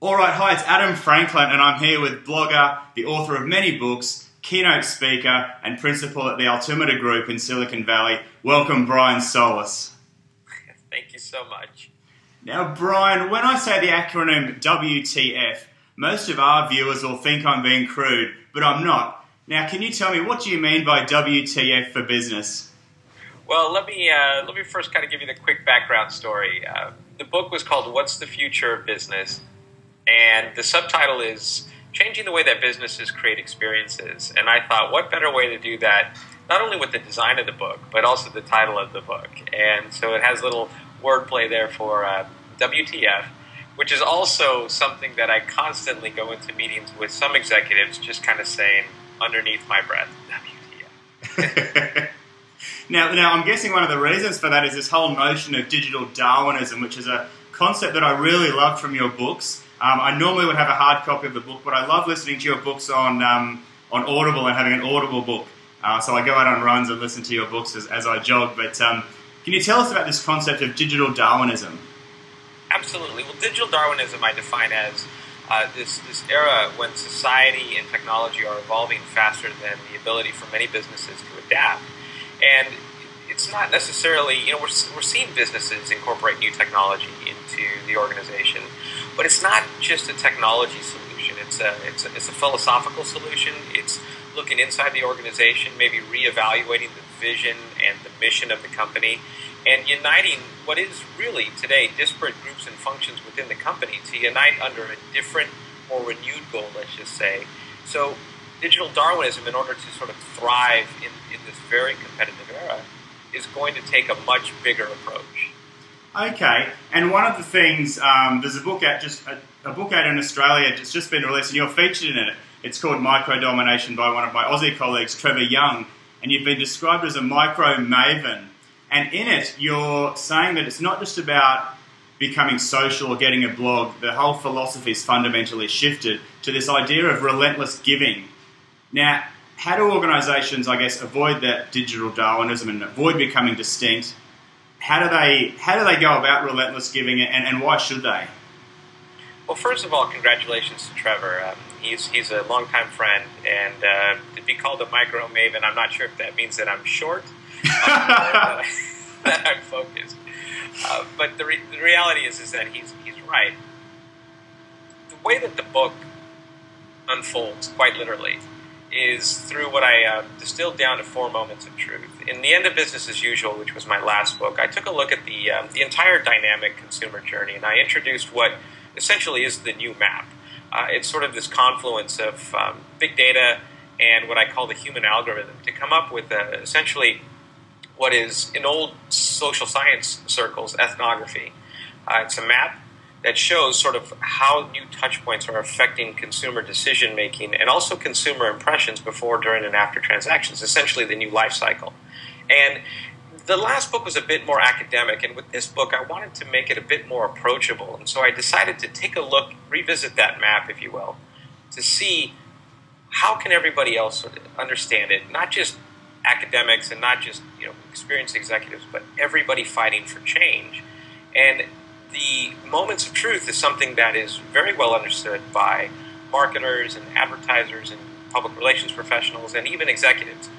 Alright, hi, it's Adam Franklin and I'm here with blogger, the author of many books, keynote speaker and principal at the Altimeter Group in Silicon Valley. Welcome, Brian Solis. Thank you so much. Now, Brian, when I say the acronym WTF, most of our viewers will think I'm being crude, but I'm not. Now, can you tell me, what do you mean by WTF for business? Well, let me first kind of give you the quick background story. The book was called What's the Future of Business? And the subtitle is Changing the Way That Businesses Create Experiences. And I thought, what better way to do that, not only with the design of the book, but also the title of the book. And so it has a little wordplay there for WTF, which is also something that I constantly go into meetings with some executives just kind of saying underneath my breath, WTF. Now, I'm guessing one of the reasons for that is this whole notion of digital Darwinism, which is a concept that I really loved from your books. I normally would have a hard copy of the book, but I love listening to your books on Audible and having an Audible book. So I go out on runs and listen to your books as I jog. But can you tell us about this concept of digital Darwinism? Absolutely. Well, digital Darwinism I define as this era when society and technology are evolving faster than the ability for many businesses to adapt. And it's not necessarily, we're seeing businesses incorporate new technology into the organization, but it's not just a technology solution. It's a philosophical solution. It's looking inside the organization, maybe reevaluating the vision and the mission of the company, and uniting what is really today disparate groups and functions within the company to unite under a different, more renewed goal, let's just say. So digital Darwinism, in order to sort of thrive in this very competitive era, is going to take a much bigger approach. Okay, and one of the things, there's a book out in Australia. It's just been released, and you're featured in it. It's called Micro-Domination by one of my Aussie colleagues, Trevor Young, and you've been described as a micro maven. And in it, you're saying that it's not just about becoming social or getting a blog. The whole philosophy's fundamentally shifted to this idea of relentless giving. Now, how do organisations, I guess, avoid that digital Darwinism and avoid becoming distinct? How do they go about relentless giving, and why should they? Well, first of all, congratulations to Trevor. He's a longtime friend, and to be called a micro maven, I'm not sure if that means that I'm short or that I'm focused. But the reality is that he's right. The way that the book unfolds, quite literally, is through what I distilled down to 4 moments of truth. In The End of Business as Usual, which was my last book, I took a look at the entire dynamic consumer journey, and I introduced what essentially is the new map. It's sort of this confluence of big data and what I call the human algorithm to come up with essentially what is, in old social science circles, ethnography. It's a map that shows sort of how new touch points are affecting consumer decision making and also consumer impressions before, during, and after transactions, essentially the new life cycle. And the last book was a bit more academic, and with this book I wanted to make it a bit more approachable. And so I decided to take a look, revisit that map, if you will, to see how can everybody else sort of understand it, not just academics and not just experienced executives, but everybody fighting for change. And the moments of truth is something that is very well understood by marketers and advertisers and public relations professionals and even executives.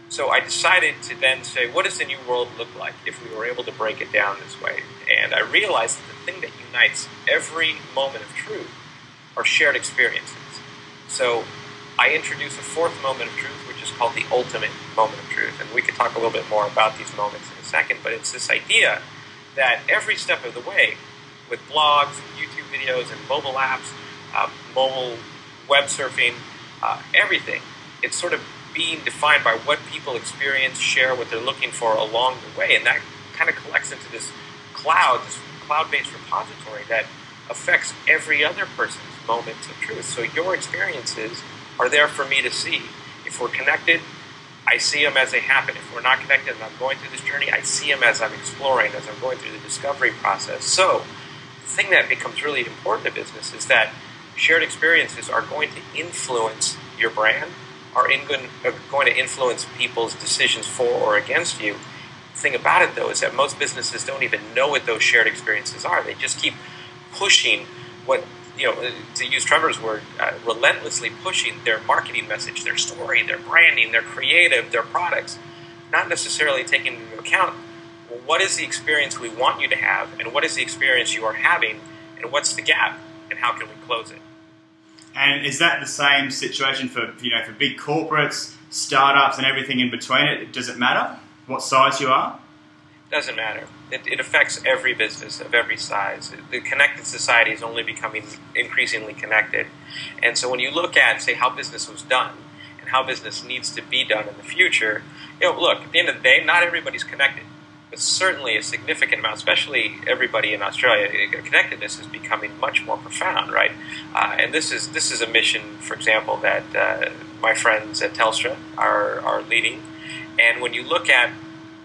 So I decided to then say, what does the new world look like if we were able to break it down this way? And I realized that the thing that unites every moment of truth are shared experiences. So I introduce a 4th moment of truth, which is called the ultimate moment of truth. And we could talk a little bit more about these moments in a second, but it's this idea that every step of the way, with blogs, and YouTube videos, and mobile apps, mobile web surfing, everything, it's sort of being defined by what people experience, share, what they're looking for along the way, and that kind of collects into this cloud-based repository that affects every other person's moments of truth. So your experiences are there for me to see. If we're connected, I see them as they happen. If we're not connected and I'm going through this journey, I see them as I'm exploring, as I'm going through the discovery process. So the thing that becomes really important to business is that shared experiences are going to influence your brand, are going to influence people's decisions for or against you. The thing about it, though, is that most businesses don't even know what those shared experiences are. They just keep pushing what to use Trevor's word, relentlessly pushing their marketing message, their story, their branding, their creative, their products, not necessarily taking into account, well, what is the experience we want you to have, and what is the experience you are having, and what's the gap, and how can we close it? And is that the same situation for for big corporates, startups, and everything in between? Does it matter what size you are? Doesn't matter. It affects every business of every size. The connected society is only becoming increasingly connected. And so when you look at, say, how business was done and how business needs to be done in the future, look, at the end of the day, not everybody's connected. But certainly a significant amount, especially everybody in Australia, connectedness is becoming much more profound, right? And this is a mission, for example, that my friends at Telstra are leading. And when you look at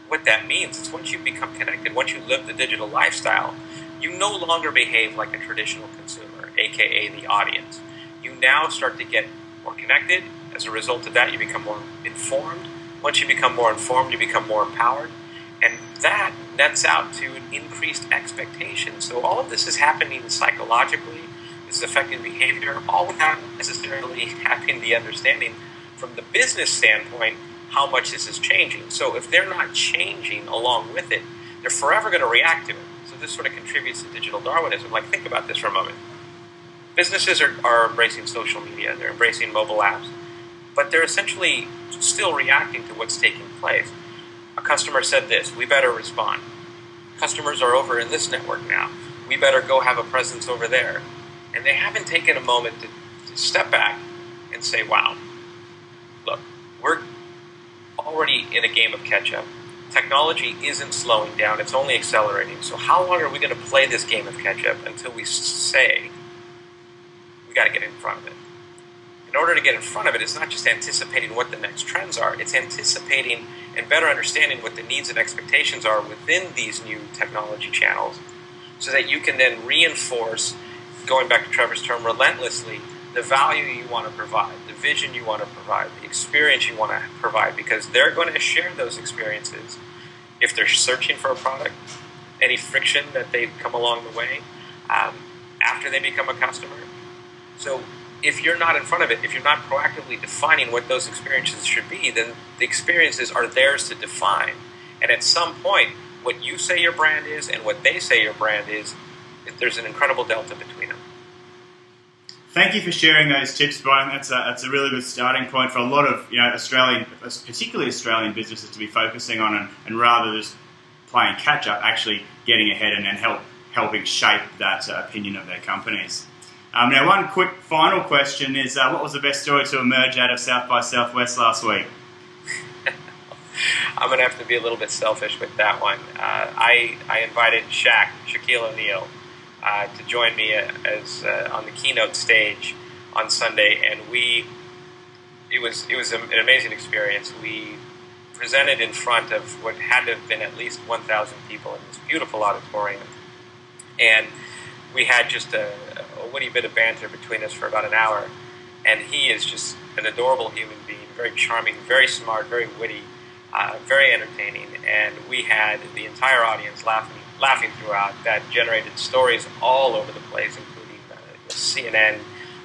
what that means, it's once you become connected, once you live the digital lifestyle, you no longer behave like a traditional consumer, aka the audience. You now start to get more connected. As a result of that, you become more informed. Once you become more informed, you become more empowered. And that nets out to an increased expectation. So all of this is happening psychologically. This is affecting behavior, all without necessarily having the understanding from the business standpoint how much this is changing. So if they're not changing along with it, they're forever going to react to it. So this sort of contributes to digital Darwinism. Like, think about this for a moment. Businesses are embracing social media. They're embracing mobile apps. But they're essentially still reacting to what's taking place. A customer said this, we better respond. Customers are over in this network now. We better go have a presence over there. And they haven't taken a moment to step back and say, wow, look, we're already in a game of catch-up. Technology isn't slowing down, it's only accelerating. So how long are we going to play this game of catch-up until we say, we got to get in front of it? In order to get in front of it, it's not just anticipating what the next trends are, it's anticipating and better understanding what the needs and expectations are within these new technology channels so that you can then reinforce, going back to Trevor's term, relentlessly, the value you want to provide, the vision you want to provide, the experience you want to provide, because they're going to share those experiences if they're searching for a product, any friction that they come along the way, after they become a customer. So if you're not in front of it, if you're not proactively defining what those experiences should be, then the experiences are theirs to define. And at some point, what you say your brand is and what they say your brand is, there's an incredible delta between them. Thank you for sharing those tips, Brian. That's a really good starting point for a lot of Australian, particularly Australian businesses to be focusing on, and rather just playing catch up, actually getting ahead and helping shape that opinion of their companies. Now, one quick final question is, what was the best story to emerge out of South by Southwest last week? I'm going to have to be a little bit selfish with that one. I invited Shaquille O'Neal, to join me as on the keynote stage on Sunday, and it was an amazing experience. We presented in front of what had to have been at least 1,000 people in this beautiful auditorium, and we had just a witty bit of banter between us for about an hour, and he is just an adorable human being, very charming, very smart, very witty, very entertaining, and we had the entire audience laughing throughout. That generated stories all over the place, including CNN,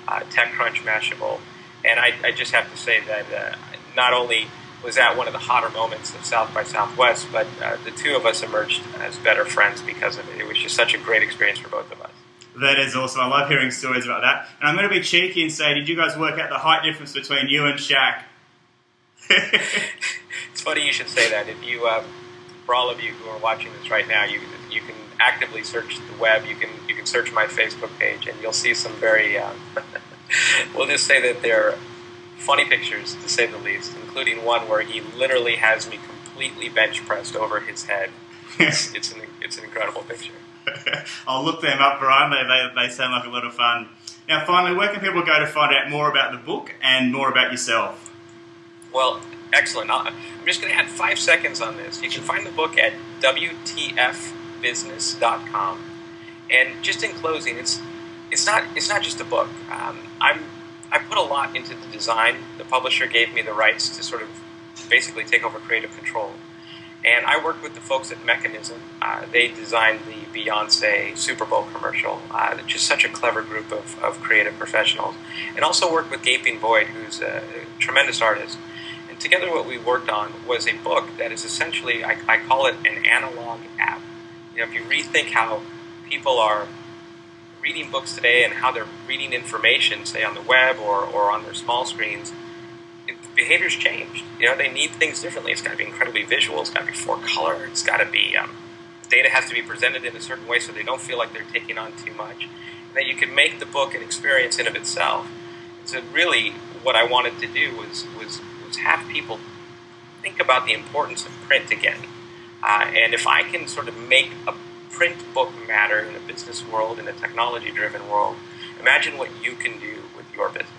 TechCrunch, Mashable, and I just have to say that not only was that one of the hotter moments of South by Southwest, but the two of us emerged as better friends because of it. It was just such a great experience for both of us. That is awesome. I love hearing stories about that. And I'm going to be cheeky and say, did you guys work out the height difference between you and Shaq? It's funny you should say that. If you, for all of you who are watching this right now, you can actively search the web. You can search my Facebook page, and you'll see some very, we'll just say that they're funny pictures, to say the least, including one where he literally has me completely bench pressed over his head. It's an incredible picture. I'll look them up, Brian. They sound like a lot of fun. Now, finally, where can people go to find out more about the book and more about yourself? Well, excellent. I'm just going to add 5 seconds on this. You can find the book at WTFbusiness.com. And just in closing, it's not just a book. I put a lot into the design. The publisher gave me the rights to sort of basically take over creative control. And I worked with the folks at Mechanism. They designed the Beyonce Super Bowl commercial. Just such a clever group of creative professionals. And also worked with Gaping Void, who's a tremendous artist. And together what we worked on was a book that is essentially, I call it an analog app. You know, if you rethink how people are reading books today and how they're reading information, say on the web or on their small screens, behavior's changed. You know, they need things differently. It's got to be incredibly visual. It's got to be for color. It's got to be, data has to be presented in a certain way so they don't feel like they're taking on too much. And that you can make the book an experience in of itself. So really what I wanted to do was have people think about the importance of print again. And if I can sort of make a print book matter in a business world, in a technology-driven world, imagine what you can do with your business.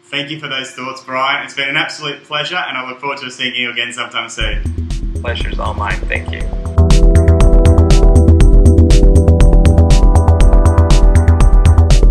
Thank you for those thoughts, Brian. It's been an absolute pleasure, and I look forward to seeing you again sometime soon. Pleasure's all mine. Thank you.